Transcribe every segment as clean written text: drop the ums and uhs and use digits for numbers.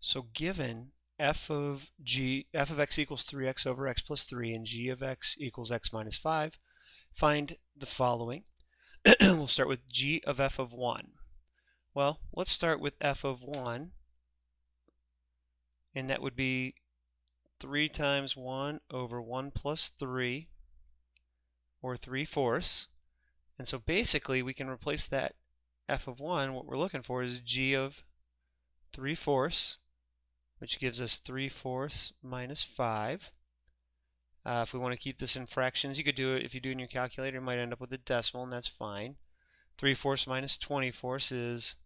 So given f of x equals 3x over x plus 3 and g of x equals x minus 5, find the following. We'll start with g of f of 1. Well, let's start with f of 1, and that would be 3 times 1 over 1 plus 3, or 3/4. And so basically we can replace that f of 1, what we're looking for is g of 3/4, which gives us 3/4 minus 5. If we want to keep this in fractions, you could do it. If you do it in your calculator, you might end up with a decimal, and that's fine. 3/4 minus 20/4 is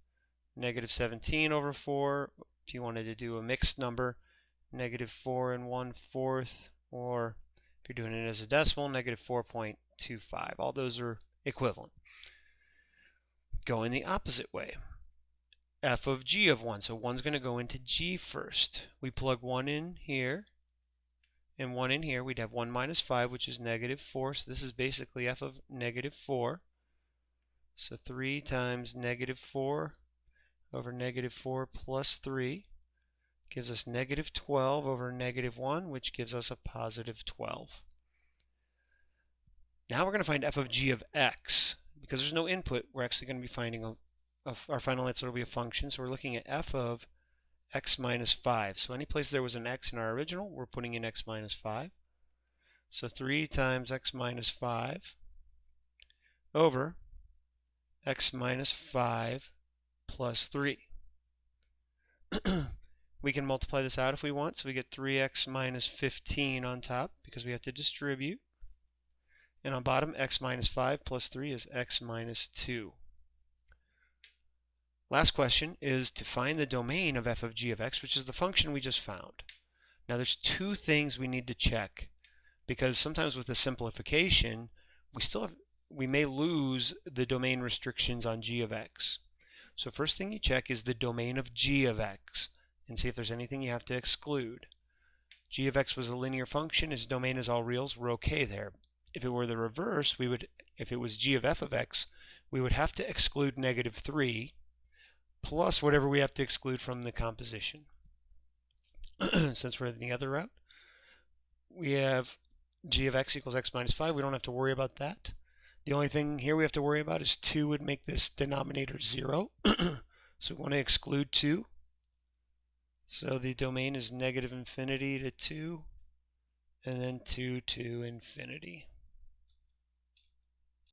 negative 17 over 4. If you wanted to do a mixed number, negative 4 and 1/4, or if you're doing it as a decimal, negative 4.25. All those are equivalent. Going the opposite way. F of g of 1. So 1's going to go into g first. We plug 1 in here and 1 in here. We'd have 1 minus 5, which is negative 4. So this is basically f of negative 4. So 3 times negative 4 over negative 4 plus 3 gives us negative 12 over negative 1, which gives us a positive 12. Now we're going to find f of g of x. Because there's no input, we're actually going to be finding our final answer will be a function. So we're looking at f of x minus 5. So any place there was an x in our original, we're putting in x minus 5. So 3 times x minus 5 over x minus 5 plus 3. We can multiply this out if we want, so we get 3x minus 15 on top because we have to distribute. And on bottom, x minus 5 plus 3 is x minus 2. Last question is to find the domain of f of g of x, which is the function we just found. Now there's two things we need to check, because sometimes with the simplification, we may lose the domain restrictions on g of x. So first thing you check is the domain of g of x, and see if there's anything you have to exclude. G of x was a linear function, its domain is all reals, we're okay there. If it were the reverse, if it was g of f of x, we would have to exclude negative 3 plus whatever we have to exclude from the composition. Since we're in the other route, we have g of x equals x minus 5. We don't have to worry about that. The only thing here we have to worry about is 2 would make this denominator 0. So we want to exclude 2. So the domain is negative infinity to 2, and then 2 to infinity.